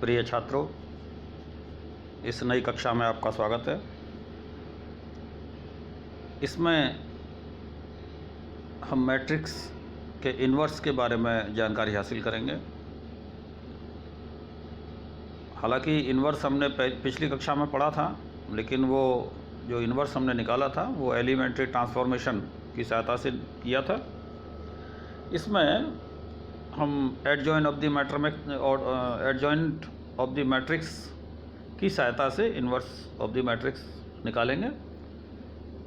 प्रिय छात्रों, इस नई कक्षा में आपका स्वागत है। इसमें हम मैट्रिक्स के इन्वर्स के बारे में जानकारी हासिल करेंगे। हालांकि इन्वर्स हमने पिछली कक्षा में पढ़ा था, लेकिन वो जो इन्वर्स हमने निकाला था वो एलिमेंट्री ट्रांसफॉर्मेशन की सहायता से किया था। इसमें हम एडजॉइन ऑफ द मैट्रिक्स की सहायता से इन्वर्स ऑफ द मैट्रिक्स निकालेंगे।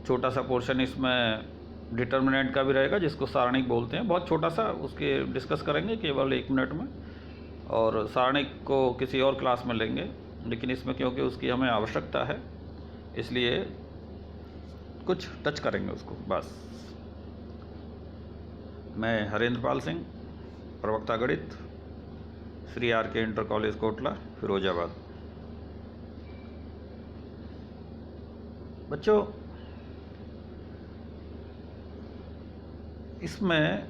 छोटा सा पोर्शन इसमें डिटर्मिनेंट का भी रहेगा, जिसको सारणिक बोलते हैं। बहुत छोटा सा, उसके डिस्कस करेंगे केवल 1 मिनट में, और सारणिक को किसी और क्लास में लेंगे, लेकिन इसमें क्योंकि उसकी हमें आवश्यकता है इसलिए कुछ टच करेंगे उसको बस। मैं हरेंद्र पाल सिंह, प्रवक्ता गणित, श्री आर के इंटर कॉलेज कोटला, फिरोजाबाद। बच्चों, इसमें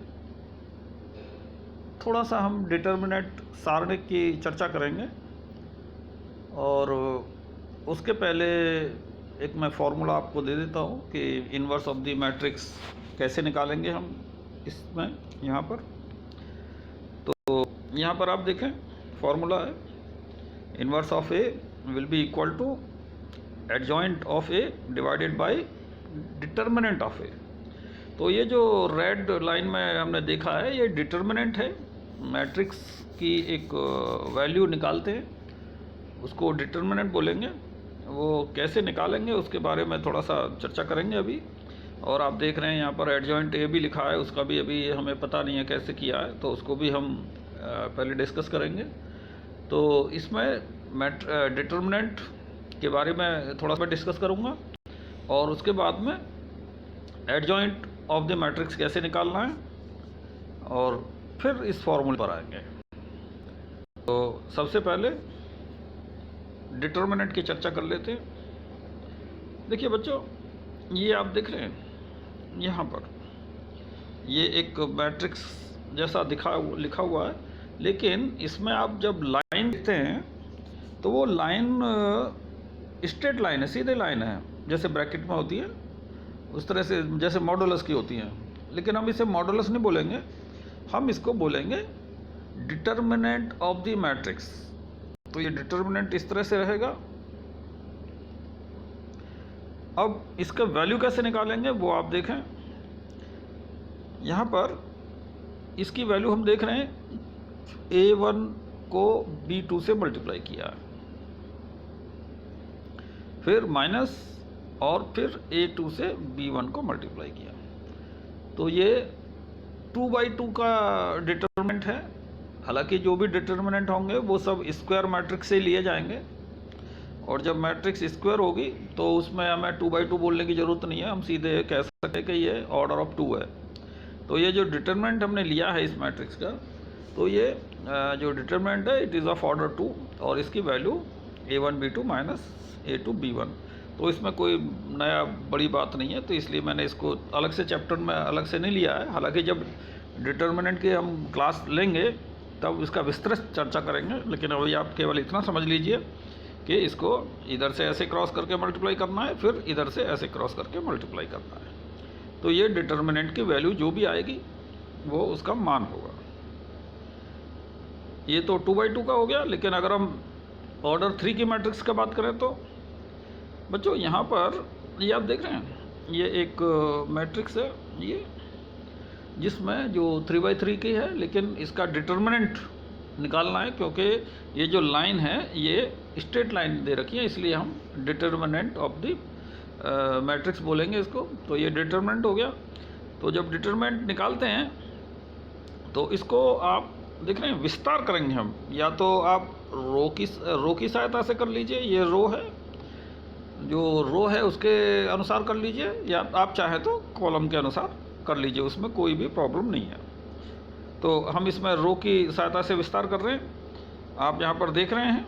थोड़ा सा हम डिटर्मिनेंट सारणिक की चर्चा करेंगे, और उसके पहले एक मैं फॉर्मूला आपको दे देता हूँ कि इन्वर्स ऑफ द मैट्रिक्स कैसे निकालेंगे हम इसमें। यहाँ पर यहाँ पर आप देखें, फॉर्मूला है inverse of A will be equal to adjoint of A divided by determinant of A. तो ये जो रेड लाइन में हमने देखा है, ये डिटर्मिनेंट है। मैट्रिक्स की एक वैल्यू निकालते हैं, उसको डिटर्मिनेंट बोलेंगे। वो कैसे निकालेंगे उसके बारे में थोड़ा सा चर्चा करेंगे अभी। और आप देख रहे हैं यहाँ पर एडजॉइंट ए भी लिखा है, उसका भी अभी हमें पता नहीं है कैसे किया है, तो उसको भी हम पहले डिस्कस करेंगे। तो इसमें डिटर्मिनेंट के बारे में थोड़ा सा डिस्कस करूँगा, और उसके बाद में एडजॉइंट ऑफ द मैट्रिक्स कैसे निकालना है, और फिर इस फॉर्मूले पर आएंगे। तो सबसे पहले डिटर्मिनेंट की चर्चा कर लेते हैं। देखिए बच्चों, ये आप देख रहे हैं यहाँ पर, ये एक मैट्रिक्स जैसा लिखा हुआ है, लेकिन इसमें आप जब लाइन देखते हैं तो वो लाइन स्ट्रेट लाइन है, सीधे लाइन है, जैसे ब्रैकेट में होती है उस तरह से, जैसे मॉडुलस की होती हैं। लेकिन हम इसे मॉडुलस नहीं बोलेंगे, हम इसको बोलेंगे डिटर्मिनेंट ऑफ द मैट्रिक्स। तो ये डिटर्मिनेंट इस तरह से रहेगा। अब इसका वैल्यू कैसे निकालेंगे वो आप देखें। यहाँ पर इसकी वैल्यू हम देख रहे हैं, A1 को B2 से मल्टीप्लाई किया है, फिर माइनस, और फिर A2 से B1 को मल्टीप्लाई किया। तो ये 2/2 का डिटर्मिनेंट है। हालांकि जो भी डिटर्मिनेंट होंगे वो सब स्क्वायर मैट्रिक्स से लिए जाएंगे, और जब मैट्रिक्स स्क्वायर होगी तो उसमें हमें 2/2 बोलने की ज़रूरत नहीं है, हम सीधे कह सकते हैं कि ये ऑर्डर ऑफ 2 है। तो ये जो डिटर्मिनेंट हमने लिया है इस मैट्रिक्स का, तो ये जो डिटर्मिनेंट है इट इज़ ऑफ ऑर्डर 2, और इसकी value A1 B2 minus A2 B1। तो इसमें कोई नया बड़ी बात नहीं है, तो इसलिए मैंने इसको अलग से चैप्टर में अलग से नहीं लिया है। हालांकि जब डिटर्मिनेंट की हम क्लास लेंगे तब इसका विस्तृत चर्चा करेंगे, लेकिन अभी आप केवल इतना समझ लीजिए कि इसको इधर से ऐसे क्रॉस करके मल्टीप्लाई करना है, फिर इधर से ऐसे क्रॉस करके मल्टीप्लाई करना है। तो ये डिटर्मिनेंट की वैल्यू जो भी आएगी वो उसका मान होगा। ये तो 2/2 का हो गया। लेकिन अगर हम ऑर्डर 3 की मैट्रिक्स का बात करें तो बच्चों, यहाँ पर ये आप देख रहे हैं, ये एक मैट्रिक्स है ये, जिसमें जो 3/3 की है, लेकिन इसका डिटर्मिनेंट निकालना है, क्योंकि ये जो लाइन है ये स्ट्रेट लाइन दे रखी है, इसलिए हम डिटर्मिनेंट ऑफ द मैट्रिक्स बोलेंगे इसको। तो ये डिटर्मिनेंट हो गया। तो जब डिटर्मिनेंट निकालते हैं तो इसको आप देख रहे हैं विस्तार करेंगे हम, या तो आप रो की सहायता से कर लीजिए, ये रो है, जो रो है उसके अनुसार कर लीजिए, या आप चाहे तो कॉलम के अनुसार कर लीजिए, उसमें कोई भी प्रॉब्लम नहीं है। तो हम इसमें रो की सहायता से विस्तार कर रहे हैं। आप यहाँ पर देख रहे हैं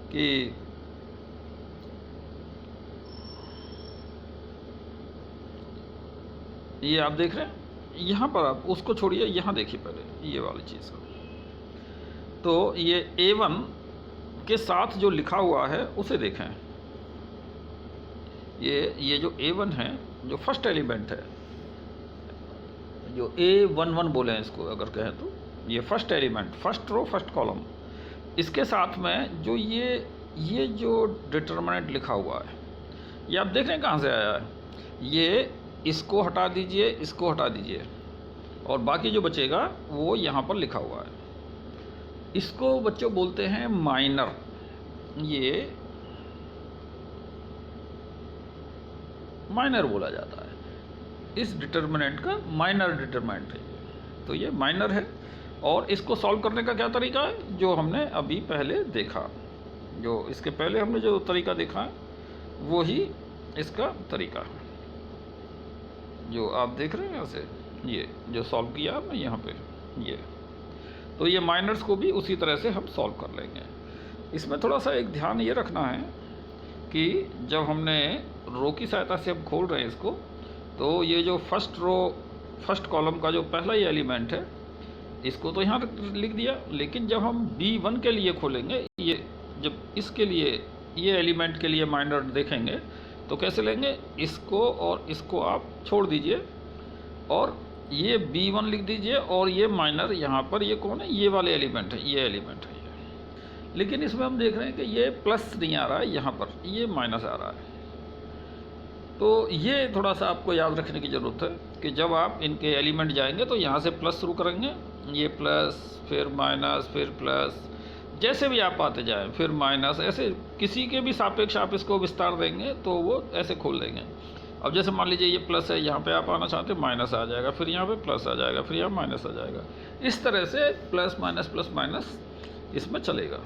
कि ये आप देख रहे हैं, यहाँ पर आप उसको छोड़िए, यहाँ देखिए पहले ये वाली चीज़। तो ये A1 के साथ जो लिखा हुआ है उसे देखें। ये जो A1 है, जो फर्स्ट एलिमेंट है, जो A11 बोले हैं इसको अगर कहें तो, ये first element, first row first column, इसके साथ में जो ये जो डिटर्मिनेंट लिखा हुआ है, ये आप देख रहे हैं कहाँ से आया है। ये इसको हटा दीजिए, इसको हटा दीजिए, और बाकी जो बचेगा वो यहाँ पर लिखा हुआ है। इसको बच्चों बोलते हैं माइनर। ये माइनर बोला जाता है, इस डिटर्मिनेंट का माइनर डिटर्मिनेंट है ये। तो ये माइनर है, और इसको सॉल्व करने का क्या तरीका है, जो हमने अभी पहले देखा, जो इसके पहले हमने जो तरीका देखा है वही इसका तरीका है, जो आप देख रहे हैं यहाँ से, ये जो सॉल्व किया हमने यहाँ पे ये। तो ये माइनर्स को भी उसी तरह से हम सॉल्व कर लेंगे। इसमें थोड़ा सा एक ध्यान ये रखना है कि जब हमने रो की सहायता से हम खोल रहे हैं इसको, तो ये जो फर्स्ट रो फर्स्ट कॉलम का जो पहला ही एलिमेंट है, इसको तो यहाँ लिख दिया, लेकिन जब हम B1 के लिए खोलेंगे, ये जब इसके लिए ये एलिमेंट के लिए माइनर देखेंगे तो कैसे लेंगे, इसको और इसको आप छोड़ दीजिए और ये B1 लिख दीजिए, और ये माइनर यहाँ पर ये कौन है, ये वाले एलिमेंट है, ये एलिमेंट है ये। लेकिन इसमें हम देख रहे हैं कि ये प्लस नहीं आ रहा है, यहाँ पर ये माइनस आ रहा है। तो ये थोड़ा सा आपको याद रखने की ज़रूरत है कि जब आप इनके एलिमेंट जाएंगे तो यहाँ से प्लस शुरू करेंगे, ये प्लस, फिर माइनस, फिर प्लस, जैसे भी आप आते जाएं, फिर माइनस, ऐसे किसी के भी सापेक्ष आप इसको विस्तार देंगे तो वो ऐसे खोल देंगे। अब जैसे मान लीजिए ये प्लस है, यहाँ पे आप आना चाहते हैं, माइनस आ जाएगा, फिर यहाँ पे प्लस आ जाएगा, फिर यहाँ माइनस आ जाएगा। इस तरह से प्लस माइनस इसमें चलेगा।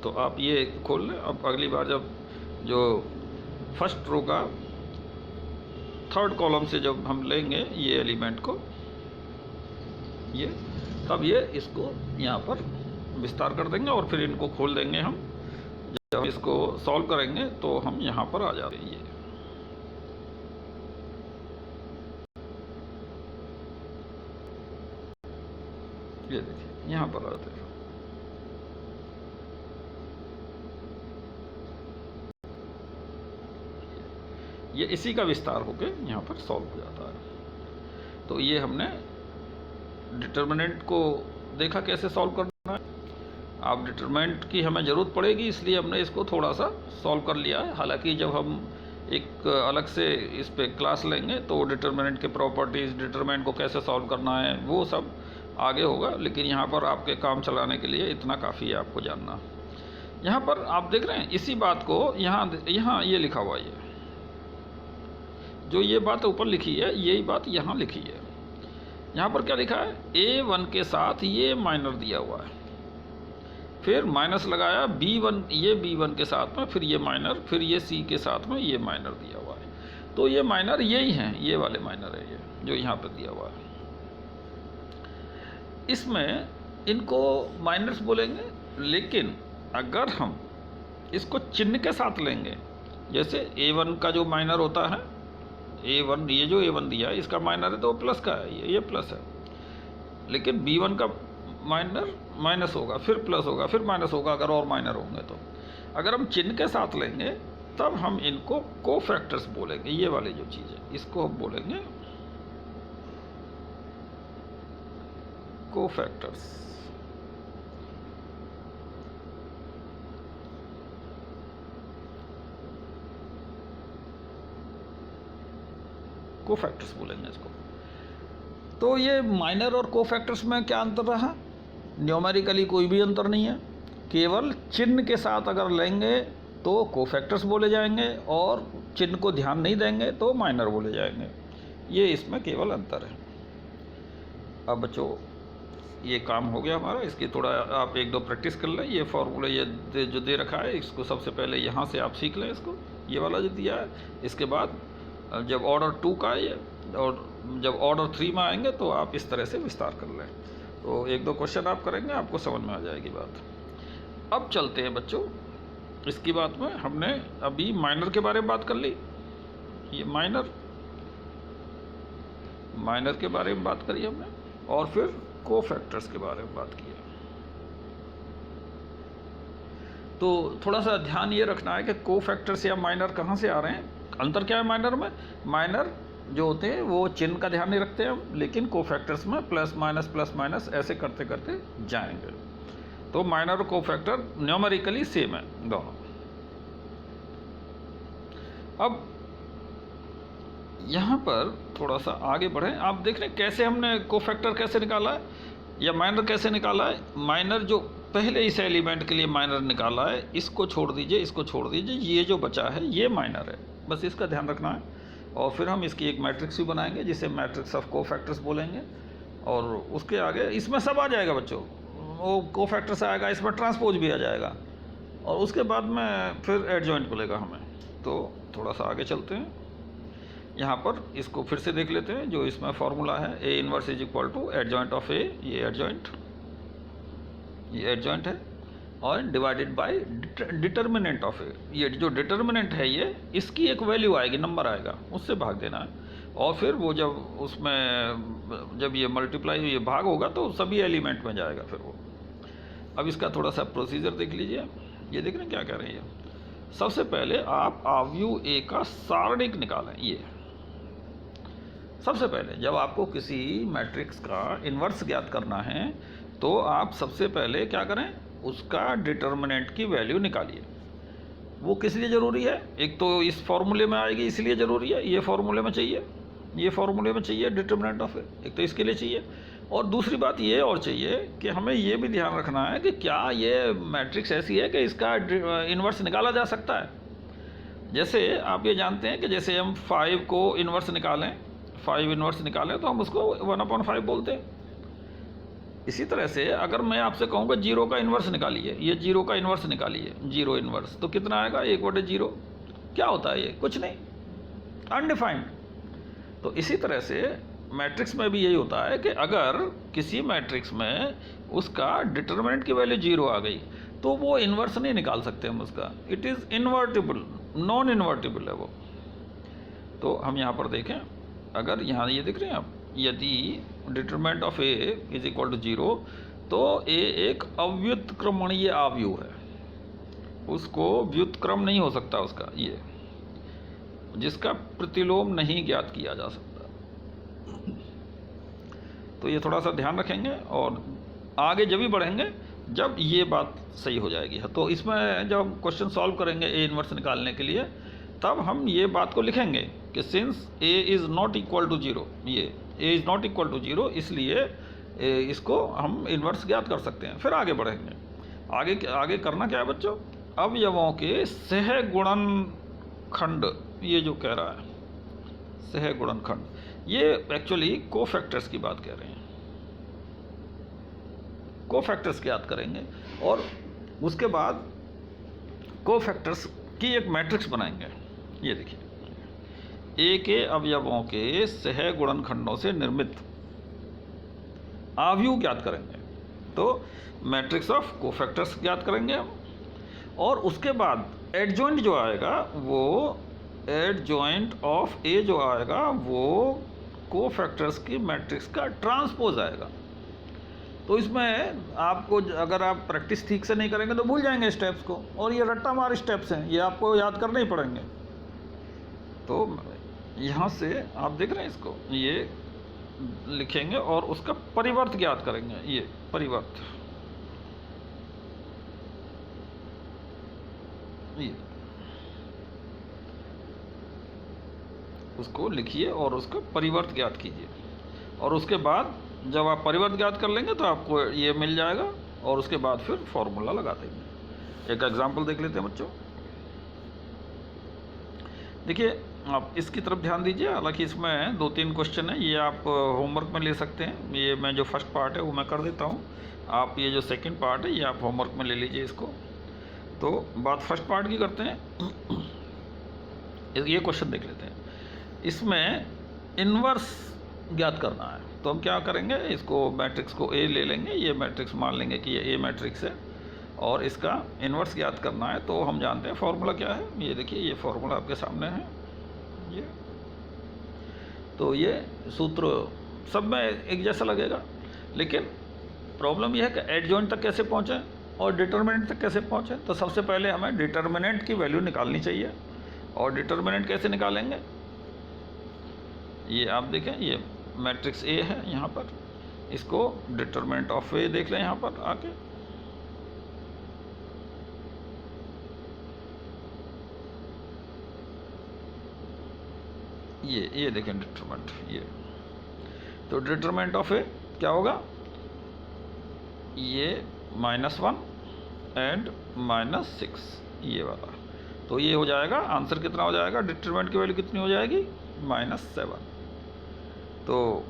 तो आप ये खोल लें। अब अगली बार जब जो फर्स्ट रो का थर्ड कॉलम से जब हम लेंगे ये एलिमेंट को, ये तब ये इसको यहाँ पर विस्तार कर देंगे और फिर इनको खोल देंगे हम। जब हम इसको सॉल्व करेंगे तो हम यहाँ पर आ जाते हैं। ये देखिए यहाँ पर आते हैं। ये इसी का विस्तार होके यहाँ पर सॉल्व हो जाता है। तो ये हमने डिटर्मिनेंट को देखा कैसे सॉल्व करना है। आप डिटर्मिनेंट की हमें ज़रूरत पड़ेगी, इसलिए हमने इसको थोड़ा सा सॉल्व कर लिया है। हालांकि जब हम एक अलग से इस पे क्लास लेंगे तो डिटर्मिनेंट के प्रॉपर्टीज़, डिटर्मिनेंट को कैसे सॉल्व करना है, वो सब आगे होगा। लेकिन यहाँ पर आपके काम चलाने के लिए इतना काफ़ी है आपको जानना। यहाँ पर आप देख रहे हैं इसी बात को यहाँ ये लिखा हुआ है, जो ये बात ऊपर लिखी है यही बात यहाँ लिखी है। यहाँ पर क्या लिखा है, A1 के साथ ये माइनर दिया हुआ है, फिर माइनस लगाया B1, ये B1 के साथ में, फिर ये माइनर, फिर ये C के साथ में ये माइनर दिया हुआ है। तो ये माइनर यही हैं, ये वाले माइनर है ये जो यहाँ पर दिया हुआ है। इसमें इनको माइनर्स बोलेंगे, लेकिन अगर हम इसको चिन्ह के साथ लेंगे, जैसे A1 का जो माइनर होता है, A1, ये जो A1 दिया है इसका माइनर है तो प्लस का है, ये प्लस है। लेकिन B1 का माइनर माइनस होगा, फिर प्लस होगा, फिर माइनस होगा अगर और माइनर होंगे। तो अगर हम चिन्ह के साथ लेंगे तब हम इनको कोफैक्टर्स बोलेंगे। ये वाली जो चीज़ है इसको हम बोलेंगे कोफैक्टर्स। कोफैक्टर्स बोलेंगे इसको। तो ये माइनर और कोफैक्टर्स में क्या अंतर रहा, न्यूमेरिकली कोई भी अंतर नहीं है, केवल चिन्ह के साथ अगर लेंगे तो कोफैक्टर्स बोले जाएंगे और चिन्ह को ध्यान नहीं देंगे तो माइनर बोले जाएंगे। ये इसमें केवल अंतर है। अब बच्चों ये काम हो गया हमारा, इसकी थोड़ा आप एक दो प्रैक्टिस कर लें। ये फॉर्मूला ये जो दे रखा है इसको सबसे पहले यहाँ से आप सीख लें इसको, ये वाला जो दिया है। इसके बाद जब ऑर्डर 2 का ये और जब ऑर्डर 3 में आएंगे तो आप इस तरह से विस्तार कर लें। तो एक दो क्वेश्चन आप करेंगे, आपको समझ में आ जाएगी बात। अब चलते हैं बच्चों इसकी बात में। हमने अभी माइनर के बारे में बात कर ली, ये माइनर के बारे में बात करी हमने, और फिर कोफैक्टर्स के बारे में बात किया। तो थोड़ा सा ध्यान ये रखना है कि कोफैक्टर्स या माइनर कहाँ से आ रहे हैं। अंतर क्या है माइनर में? माइनर जो होते हैं वो चिन्ह का ध्यान नहीं रखते हैं, लेकिन कोफैक्टर्स में प्लस माइनस ऐसे करते करते जाएंगे। तो माइनर और कोफैक्टर न्यूमेरिकली सेम है दोनों। अब यहाँ पर थोड़ा सा आगे बढ़ें, आप देख रहे हैं कैसे हमने कोफैक्टर कैसे निकाला है या माइनर कैसे निकाला है। माइनर जो पहले इस एलिमेंट के लिए माइनर निकाला है, इसको छोड़ दीजिए, इसको छोड़ दीजिए, ये जो बचा है ये माइनर है, बस इसका ध्यान रखना है। और फिर हम इसकी एक मैट्रिक्स भी बनाएंगे जिसे मैट्रिक्स ऑफ कोफैक्टर्स बोलेंगे। और उसके आगे इसमें सब आ जाएगा बच्चों, वो कोफैक्टर्स आएगा, इसमें ट्रांसपोज भी आ जाएगा, और उसके बाद में फिर एडजॉइंट बोलेगा हमें। तो थोड़ा सा आगे चलते हैं, यहाँ पर इसको फिर से देख लेते हैं। जो इसमें फॉर्मूला है A inverse is equal to adjoint of A, ये एडजॉइंट है, और divided by determinant of A. ये जो डिटर्मिनेंट है ये, इसकी एक वैल्यू आएगी, नंबर आएगा, उससे भाग देना है। और फिर वो जब उसमें जब ये मल्टीप्लाई ये भाग होगा तो सभी एलिमेंट में जाएगा फिर वो। अब इसका थोड़ा सा प्रोसीजर देख लीजिए, ये देख रहे हैं क्या कह रहे हैं। सबसे पहले आप आव्यूह ए का सारणिक निकालें। ये सबसे पहले जब आपको किसी मैट्रिक्स का इन्वर्स ज्ञात करना है तो आप सबसे पहले क्या करें, उसका डिटर्मिनेंट की वैल्यू निकालिए। वो किस लिए ज़रूरी है? एक तो इस फॉर्मूले में आएगी इसलिए ज़रूरी है, ये फॉर्मूले में चाहिए, ये फॉर्मूले में चाहिए डिटर्मिनेंट ऑफ ए, एक तो इसके लिए चाहिए। और दूसरी बात ये और चाहिए कि हमें ये भी ध्यान रखना है कि क्या ये मैट्रिक्स ऐसी है कि इसका इन्वर्स निकाला जा सकता है। जैसे आप ये जानते हैं कि जैसे हम 5 को इन्वर्स निकालें, 5 इन्वर्स निकालें तो हम उसको 1/5 बोलते हैं। इसी तरह से अगर मैं आपसे कहूँगा 0 का इन्वर्स निकालिए, ये 0 का इन्वर्स निकालिए, 0 इन्वर्स, तो कितना आएगा? 1/0। क्या होता है ये? कुछ नहीं, अनडिफाइंड। तो इसी तरह से मैट्रिक्स में भी यही होता है कि अगर किसी मैट्रिक्स में उसका डिटर्मिनेंट की वैल्यू 0 आ गई तो वो इन्वर्स नहीं निकाल सकते हम उसका, it is invertible, non invertible है वो। तो हम यहाँ पर देखें, अगर यहाँ ये देख रहे हैं आप, यदि determinant of A is equal to 0 तो ए एक अव्युत्क्रमणीय आव्यूह है, उसको व्युत्क्रम नहीं हो सकता उसका, ये जिसका प्रतिलोम नहीं ज्ञात किया जा सकता। तो ये थोड़ा सा ध्यान रखेंगे और आगे जब भी बढ़ेंगे जब ये बात सही हो जाएगी। तो इसमें जब हम क्वेश्चन सॉल्व करेंगे ए इन्वर्स निकालने के लिए, तब हम ये बात को लिखेंगे कि since A is not equal to 0, ये A is not equal to 0, इसलिए इसको हम इन्वर्स ज्ञात कर सकते हैं। फिर आगे बढ़ेंगे। आगे करना क्या है बच्चों? अवयवों के सह गुणनखंड, ये जो कह रहा है सह गुणनखंड, ये एक्चुअली कोफैक्टर्स की बात कह रहे हैं। कोफैक्टर्स ज्ञात करेंगे और उसके बाद कोफैक्टर्स की एक मैट्रिक्स बनाएंगे। ये देखिए, ए के अवयवों के सह गुणनखंडों से निर्मित आव्यूह ज्ञात करेंगे। तो मैट्रिक्स ऑफ कोफैक्टर्स ज्ञात करेंगे हम, और उसके बाद एडजॉइंट जो आएगा वो एडजॉइंट ऑफ ए जो आएगा वो कोफैक्टर्स की मैट्रिक्स का ट्रांसपोज आएगा। तो इसमें आपको अगर आप प्रैक्टिस ठीक से नहीं करेंगे तो भूल जाएंगे स्टेप्स को, और ये रट्टा मार स्टेप्स हैं, ये आपको याद करने ही पड़ेंगे। तो यहाँ से आप देख रहे हैं इसको, ये लिखेंगे और उसका परिवर्त ज्ञात करेंगे। ये परिवर्त, ये उसको लिखिए और उसका परिवर्त ज्ञात कीजिए, और उसके बाद जब आप परिवर्त ज्ञात कर लेंगे तो आपको ये मिल जाएगा, और उसके बाद फिर फॉर्मूला लगा देंगे। एक एग्जांपल देख लेते हैं बच्चों। देखिए, आप इसकी तरफ ध्यान दीजिए, हालांकि इसमें 2-3 क्वेश्चन है, ये आप होमवर्क में ले सकते हैं। ये मैं जो फर्स्ट पार्ट है वो मैं कर देता हूँ, आप ये जो सेकंड पार्ट है ये आप होमवर्क में ले लीजिए इसको। तो बात फर्स्ट पार्ट की करते हैं। ये क्वेश्चन देख लेते हैं। इसमें इन्वर्स ज्ञात करना है, तो हम क्या करेंगे, इसको मैट्रिक्स को ए ले लेंगे, ये मैट्रिक्स मान लेंगे कि ये ए मैट्रिक्स है, और इसका इन्वर्स ज्ञात करना है। तो हम जानते हैं फॉर्मूला क्या है, ये देखिए ये फॉर्मूला आपके सामने है। ये तो ये सूत्र सब में एक जैसा लगेगा, लेकिन प्रॉब्लम यह है कि एडजॉइंट तक कैसे पहुँचें। और डिटर्मिनेंट तक कैसे पहुँचे? तो सबसे पहले हमें डिटर्मिनेंट की वैल्यू निकालनी चाहिए। और डिटर्मिनेंट कैसे निकालेंगे? ये आप देखें, ये मैट्रिक्स ए है यहाँ पर, इसको डिटर्मिनेंट ऑफ ए देख लें यहाँ पर आके। ये देखें डिटरमिनेंट, ये तो डिटरमिनेंट ऑफ ए क्या होगा? ये -1 एंड -6, ये वाला। तो ये हो जाएगा, आंसर कितना हो जाएगा? डिटरमिनेंट की वैल्यू कितनी हो जाएगी? -7। तो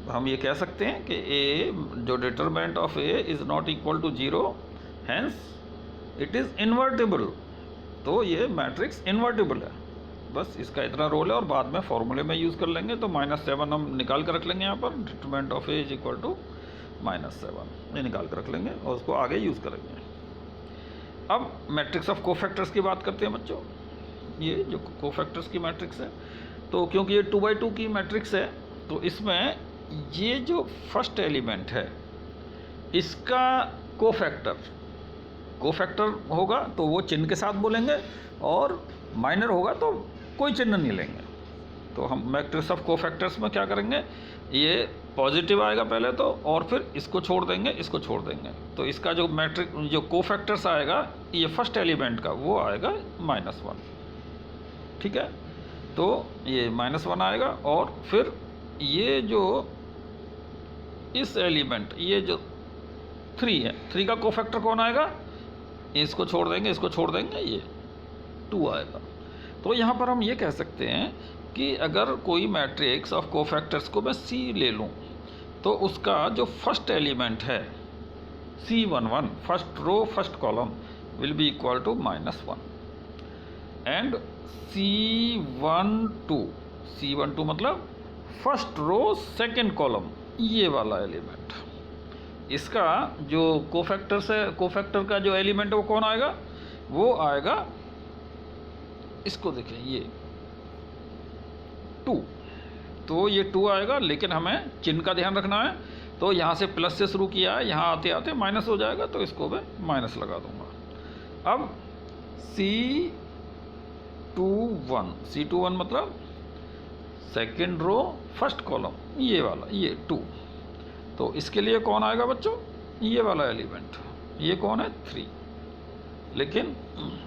हम ये कह सकते हैं कि ए, जो determinant of A is not equal to 0, hence it is invertible. तो ये मैट्रिक्स इन्वर्टिबल है। बस इसका इतना रोल है, और बाद में फॉर्मूले में यूज़ कर लेंगे। तो -7 हम निकाल कर रख लेंगे यहाँ पर, determinant of A is equal to -7, ये निकाल कर रख लेंगे और उसको आगे यूज़ करेंगे। अब मैट्रिक्स ऑफ कोफैक्टर्स की बात करते हैं बच्चों। ये जो कोफैक्टर्स की मैट्रिक्स है, तो क्योंकि ये 2x2 की मैट्रिक्स है, तो इसमें ये जो फर्स्ट एलिमेंट है इसका कोफैक्टर होगा तो वो चिन्ह के साथ बोलेंगे, और माइनर होगा तो कोई चिन्ह नहीं लेंगे। तो हम मैट्रिक्स ऑफ कोफैक्टर्स में क्या करेंगे? ये पॉजिटिव आएगा पहले तो, और फिर इसको छोड़ देंगे, इसको छोड़ देंगे। तो इसका जो जो कोफैक्टर्स आएगा, ये फर्स्ट एलिमेंट का वो आएगा -1, ठीक है। तो ये -1 आएगा, और फिर ये जो इस एलिमेंट, ये जो 3 है, 3 का कोफैक्टर कौन आएगा? इसको छोड़ देंगे, इसको छोड़ देंगे, ये 2 आएगा। तो यहाँ पर हम ये कह सकते हैं कि अगर कोई मैट्रिक्स ऑफ कोफैक्टर्स को मैं C ले लूँ, तो उसका जो फर्स्ट एलिमेंट है C11, first row first column, will be equal to -1, and C12 मतलब फर्स्ट रो सेकेंड कॉलम, ये वाला एलिमेंट, इसका जो कोफैक्टर का जो एलिमेंट है वो कौन आएगा? वो आएगा, इसको देखें, ये 2। तो ये 2 आएगा, लेकिन हमें चिन्ह का ध्यान रखना है। तो यहाँ से प्लस से शुरू किया है, यहाँ आते आते माइनस हो जाएगा, तो इसको मैं माइनस लगा दूंगा। अब C21 मतलब सेकेंड रो फर्स्ट कॉलम, ये वाला, ये 2। तो इसके लिए कौन आएगा बच्चों? ये वाला एलिमेंट। ये कौन है? 3। लेकिन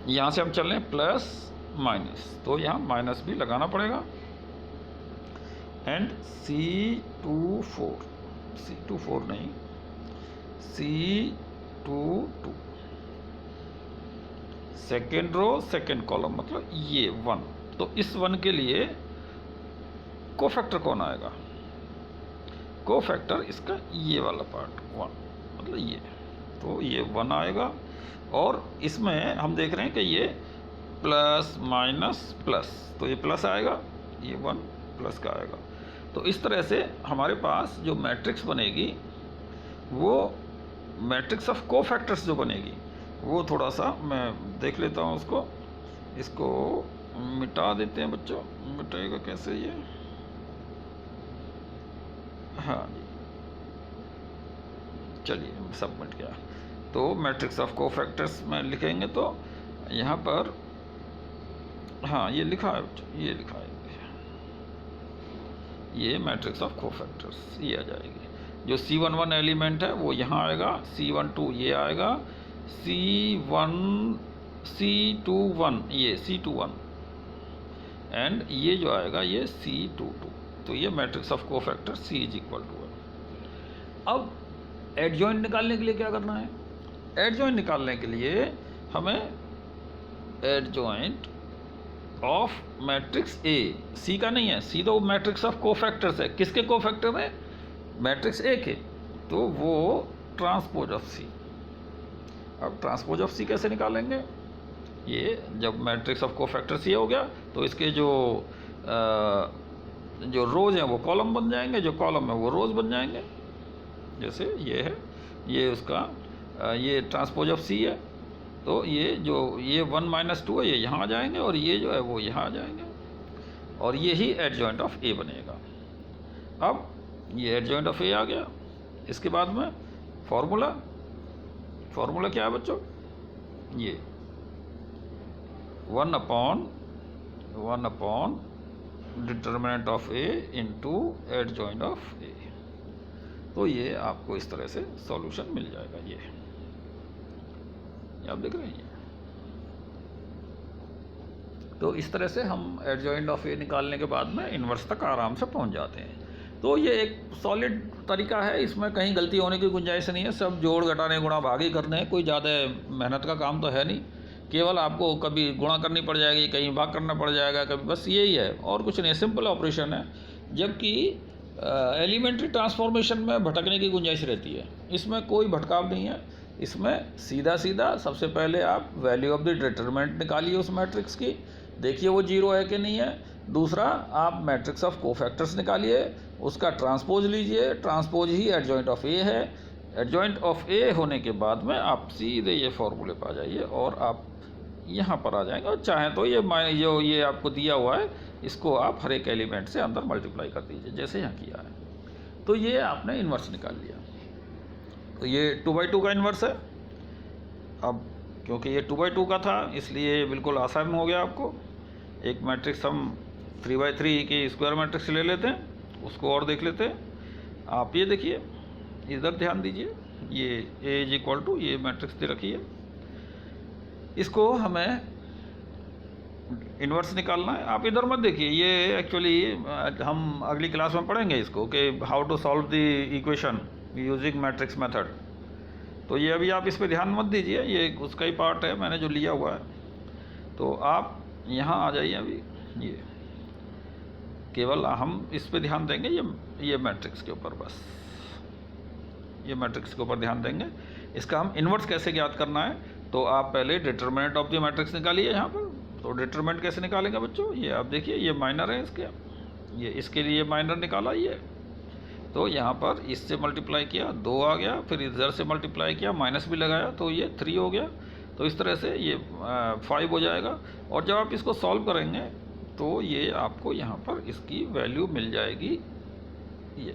यहाँ से हम चल रहे हैं प्लस माइनस, तो यहाँ माइनस भी लगाना पड़ेगा। एंड C24 नहीं, C22 second row second column मतलब ये 1। तो इस 1 के लिए कोफैक्टर कौन आएगा? कोफैक्टर इसका ये वाला पार्ट 1, मतलब ये, तो ये 1 आएगा। और इसमें हम देख रहे हैं कि ये प्लस माइनस प्लस, तो ये प्लस आएगा, ये 1 प्लस का आएगा। तो इस तरह से हमारे पास जो मैट्रिक्स बनेगी, वो मैट्रिक्स ऑफ कोफैक्टर्स जो बनेगी, वो थोड़ा सा मैं देख लेता हूँ उसको। इसको मिटा देते हैं बच्चों, मिटाएगा कैसे ये? हाँ जी, चलिए सब मिट गया। तो मैट्रिक्स ऑफ कोफैक्टर्स में लिखेंगे तो यहाँ पर, हाँ ये लिखा है बच्चों, ये लिखा है, ये मैट्रिक्स ऑफ कोफैक्टर्स, ये आ जाएगी। जो C11 एलिमेंट है वो यहाँ आएगा, C12 ये आएगा, C21 ये C21, एंड ये जो आएगा ये C22। तो ये matrix of cofactor C is equal to 1। अब एडजॉइंट निकालने के लिए क्या करना है? एडजॉइंट निकालने के लिए हमें एडजॉइंट ऑफ मैट्रिक्स ए, सी का नहीं है, सी तो मैट्रिक्स ऑफ कोफैक्टर्स है। किसके कोफैक्टर है? मैट्रिक्स ए के, तो वो ट्रांसपोज ऑफ सी। अब ट्रांसपोज ऑफ सी कैसे निकालेंगे? ये जब मैट्रिक्स ऑफ कोफैक्टर सी हो गया, तो इसके जो रोज हैं वो कॉलम बन जाएंगे, जो कॉलम है वो रोज बन जाएंगे। जैसे ये है, ये उसका ये ट्रांसपोज ऑफ सी है, तो ये 1 - 2 है, ये यहाँ आ जाएंगे, और ये जो है वो यहाँ आ जाएंगे, और ये ही एडजॉइंट ऑफ ए बनेगा। अब ये एडजॉइंट ऑफ ए आ गया। इसके बाद में फॉर्मूला क्या है बच्चों, ये 1 upon determinant of A into adjoint of A. तो ये आपको इस तरह से सॉल्यूशन मिल जाएगा। ये आप देख रहे हैं। तो इस तरह से हम एडजॉइंट ऑफ ए निकालने के बाद में इन्वर्स तक आराम से पहुंच जाते हैं। तो ये एक सॉलिड तरीका है, इसमें कहीं गलती होने की गुंजाइश नहीं है। सब जोड़ घटाने गुणा भागी करने हैं, कोई ज़्यादा मेहनत का काम तो है नहीं। केवल आपको कभी गुणा करनी पड़ जाएगी, कहीं भाग करना पड़ जाएगा, कभी, बस यही है और कुछ नहीं, सिंपल ऑपरेशन है। जबकि एलिमेंट्री ट्रांसफॉर्मेशन में भटकने की गुंजाइश रहती है, इसमें कोई भटकाव नहीं है। इसमें सीधा सीधा सबसे पहले आप वैल्यू ऑफ द डिटरमिनेंट निकालिए उस मैट्रिक्स की, देखिए वो 0 है कि नहीं है। दूसरा, आप मैट्रिक्स ऑफ कोफैक्टर्स निकालिए, उसका ट्रांसपोज लीजिए, ट्रांसपोज ही एडजॉइंट ऑफ ए है। एडजॉइंट ऑफ ए होने के बाद में आप सीधे ये फॉर्मूले पर आ जाइए और आप यहाँ पर आ जाएंगे। और चाहें तो ये आपको दिया हुआ है, इसको आप हर एक एलिमेंट से अंदर मल्टीप्लाई कर दीजिए, जैसे यहाँ किया है। तो ये आपने इन्वर्स निकाल लिया। तो ये 2/2 का इन्वर्स है। अब क्योंकि ये 2/2 का था इसलिए बिल्कुल आसान हो गया आपको। एक मैट्रिक्स हम 3/3 की स्क्वायर मैट्रिक्स ले लेते हैं, उसको और देख लेते हैं। आप ये देखिए, इधर ध्यान दीजिए, ये A = ये मैट्रिक्स दे रखी है, इसको हमें इन्वर्स निकालना है। आप इधर मत देखिए, ये एक्चुअली हम अगली क्लास में पढ़ेंगे इसको कि how to solve the equation using matrix method. तो ये अभी आप इस पर ध्यान मत दीजिए, ये उसका ही पार्ट है मैंने जो लिया हुआ है। तो आप यहाँ आ जाइए, अभी ये केवल हम इस पे ध्यान देंगे, ये मैट्रिक्स के ऊपर, बस ये मैट्रिक्स के ऊपर ध्यान देंगे। इसका हम इन्वर्स कैसे ज्ञात करना है, तो आप पहले डिटरमिनेंट ऑफ द मैट्रिक्स निकालिए यहाँ पर। तो डिटरमिनेंट कैसे निकालेंगे बच्चों, ये आप देखिए, ये माइनर है इसके, ये इसके लिए माइनर निकाला ये। तो यहाँ पर इससे मल्टीप्लाई किया 2 आ गया, फिर इधर से मल्टीप्लाई किया माइनस भी लगाया तो ये 3 हो गया। तो इस तरह से ये 5 हो जाएगा। और जब आप इसको सॉल्व करेंगे तो ये आपको यहाँ पर इसकी वैल्यू मिल जाएगी, ये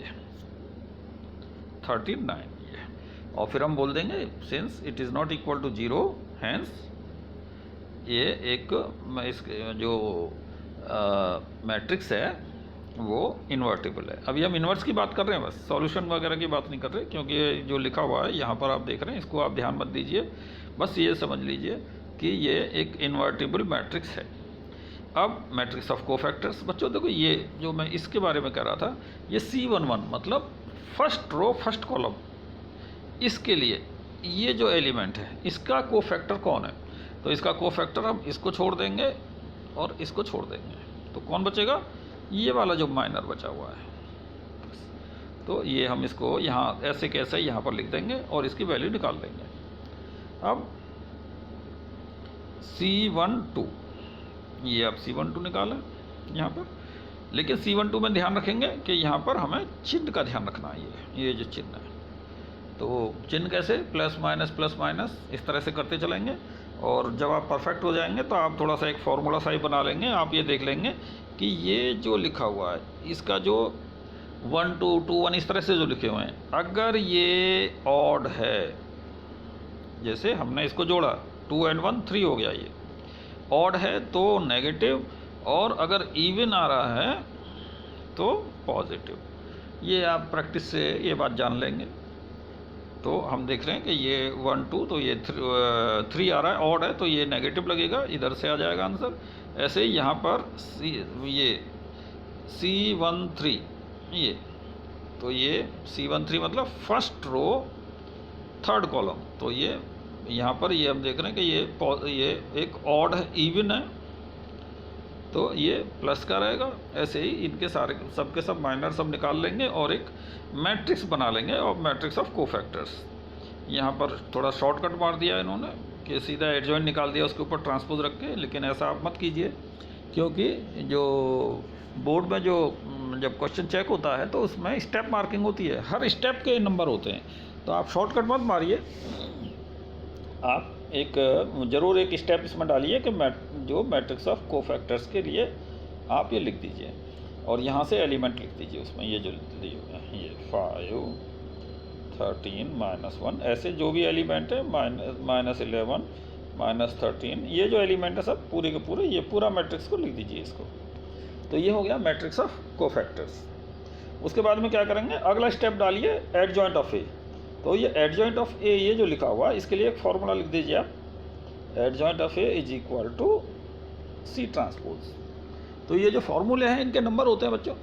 39 ये। और फिर हम बोल देंगे since it is not equal to 0 hence ये एक जो मैट्रिक्स है वो इन्वर्टिबल है। अभी हम इन्वर्स की बात कर रहे हैं, बस सॉल्यूशन वगैरह की बात नहीं कर रहे, क्योंकि ये जो लिखा हुआ है यहाँ पर आप देख रहे हैं, इसको आप ध्यान मत दीजिए, बस ये समझ लीजिए कि ये एक इन्वर्टिबल मैट्रिक्स है। अब मैट्रिक्स ऑफ कोफैक्टर्स बच्चों देखो, ये जो मैं इसके बारे में कह रहा था, ये C11 मतलब फर्स्ट रो फर्स्ट कॉलम, इसके लिए ये जो एलिमेंट है इसका कोफैक्टर कौन है, तो इसका कोफैक्टर हम इसको छोड़ देंगे और इसको छोड़ देंगे, तो कौन बचेगा, ये वाला जो माइनर बचा हुआ है। तो ये हम इसको यहाँ ऐसे कैसे यहाँ पर लिख देंगे और इसकी वैल्यू निकाल देंगे। अब C12, ये आप C12 निकालें यहाँ पर, लेकिन C12 में ध्यान रखेंगे कि यहाँ पर हमें चिन्ह का ध्यान रखना है। ये जो चिन्ह है, तो चिन्ह कैसे, प्लस माइनस इस तरह से करते चलेंगे। और जब आप परफेक्ट हो जाएंगे तो आप थोड़ा सा एक फार्मूला सा ही बना लेंगे। आप ये देख लेंगे कि ये जो लिखा हुआ है इसका जो 1 2 2 1 इस तरह से जो लिखे हुए हैं, अगर ये ऑड है, जैसे हमने इसको जोड़ा 2 and 1 3 हो गया, ये ऑड है तो नेगेटिव, और अगर इवन आ रहा है तो पॉजिटिव। ये आप प्रैक्टिस से ये बात जान लेंगे। तो हम देख रहे हैं कि ये 1 2 तो ये 3 आ रहा है, ऑड है तो ये नेगेटिव लगेगा, इधर से आ जाएगा आंसर। ऐसे ही यहाँ पर ये C13 ये, तो ये C13 मतलब फर्स्ट रो थर्ड कॉलम, तो ये यहाँ पर ये हम देख रहे हैं कि ये एक ऑड है, इवन है, तो ये प्लस का रहेगा। ऐसे ही इनके सारे सबके सब माइनर सब निकाल लेंगे और एक मैट्रिक्स बना लेंगे, और मैट्रिक्स ऑफ कोफैक्टर्स। यहाँ पर थोड़ा शॉर्टकट मार दिया इन्होंने कि सीधा एडजॉइंट निकाल दिया उसके ऊपर ट्रांसपोज रख के, लेकिन ऐसा आप मत कीजिए, क्योंकि जो बोर्ड में जो जब क्वेश्चन चेक होता है तो उसमें स्टेप मार्किंग होती है, हर स्टेप के नंबर होते हैं। तो आप शॉर्टकट मत मारिए, आप एक ज़रूर एक स्टेप इसमें डालिए कि जो मैट्रिक्स ऑफ कोफैक्टर्स के लिए आप ये लिख दीजिए, और यहाँ से एलिमेंट लिख दीजिए उसमें, ये जो दिए हुए हैं ये 5 13 -1, ऐसे जो भी एलिमेंट है -11 -13, ये जो एलिमेंट है सब पूरे के पूरे, ये पूरा मैट्रिक्स को लिख दीजिए इसको। तो ये हो गया मैट्रिक्स ऑफ कोफैक्टर्स। उसके बाद में क्या करेंगे, अगला स्टेप डालिए एडजॉइंट ऑफ ए। तो ये एडजॉइंट ऑफ ए, ये जो लिखा हुआ है, इसके लिए एक फॉर्मूला लिख दीजिए आप, adjoint of A is equal to C transpose. तो ये जो फॉर्मूले हैं इनके नंबर होते हैं बच्चों,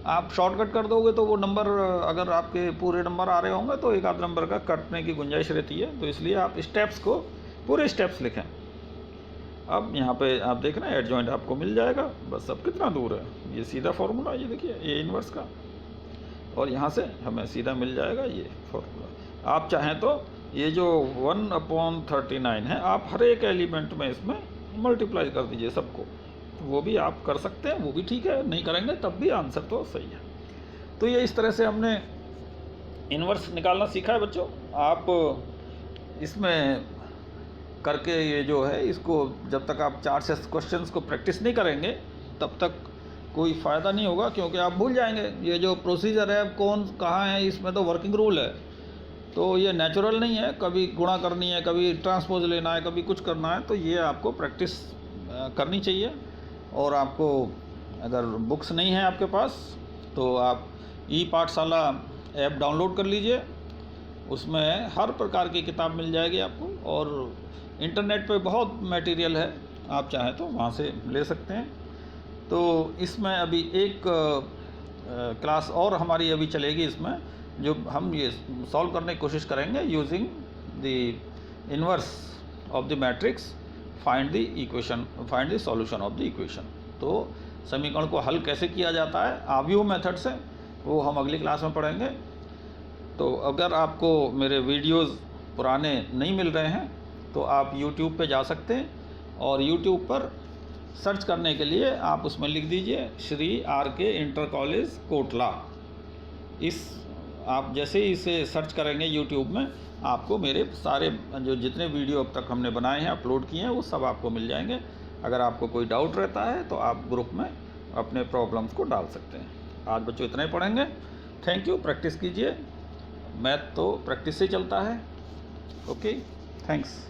आप शॉर्टकट कर दोगे तो वो नंबर, अगर आपके पूरे नंबर आ रहे होंगे तो एक आध नंबर का कटने की गुंजाइश रहती है, तो इसलिए आप स्टेप्स को पूरे स्टेप्स लिखें। अब यहाँ पे आप देख रहे हैं एडजॉइंट आपको मिल जाएगा, बस अब कितना दूर है, ये सीधा फार्मूला, ये देखिए ए इनवर्स का, और यहाँ से हमें सीधा मिल जाएगा ये फार्मूला। आप चाहें तो ये जो 1/39 है, आप हर एक एलिमेंट में इसमें मल्टीप्लाई कर दीजिए सबको, वो भी आप कर सकते हैं, वो भी ठीक है, नहीं करेंगे तब भी आंसर तो सही है। तो ये इस तरह से हमने इन्वर्स निकालना सीखा है बच्चों। आप इसमें करके ये जो है इसको, जब तक आप 4 से क्वेश्चंस को प्रैक्टिस नहीं करेंगे तब तक कोई फ़ायदा नहीं होगा, क्योंकि आप भूल जाएंगे ये जो प्रोसीजर है कौन कहाँ है, इसमें तो वर्किंग रूल है, तो ये नेचुरल नहीं है, कभी गुणा करनी है, कभी ट्रांसपोज लेना है, कभी कुछ करना है, तो ये आपको प्रैक्टिस करनी चाहिए। और आपको अगर बुक्स नहीं है आपके पास तो आप ई पाठशाला ऐप डाउनलोड कर लीजिए, उसमें हर प्रकार की किताब मिल जाएगी आपको, और इंटरनेट पे बहुत मटेरियल है, आप चाहें तो वहाँ से ले सकते हैं। तो इसमें अभी एक क्लास और हमारी अभी चलेगी, इसमें जो हम ये सॉल्व करने की कोशिश करेंगे using the inverse of the matrix, find the equation, find the solution of the equation. तो समीकरण को हल कैसे किया जाता है आव्यूह मेथड से, वो हम अगली क्लास में पढ़ेंगे। तो अगर आपको मेरे वीडियोस पुराने नहीं मिल रहे हैं तो आप YouTube पे जा सकते हैं, और YouTube पर सर्च करने के लिए आप उसमें लिख दीजिए Shri RK inter college Kotla. इस आप जैसे ही इसे सर्च करेंगे YouTube में, आपको मेरे सारे जो जितने वीडियो अब तक हमने बनाए हैं, अपलोड किए हैं, वो सब आपको मिल जाएंगे। अगर आपको कोई डाउट रहता है तो आप ग्रुप में अपने प्रॉब्लम्स को डाल सकते हैं। आज बच्चों इतना ही पढ़ेंगे। थैंक यू, प्रैक्टिस कीजिए, मैथ तो प्रैक्टिस से चलता है। Okay, thanks.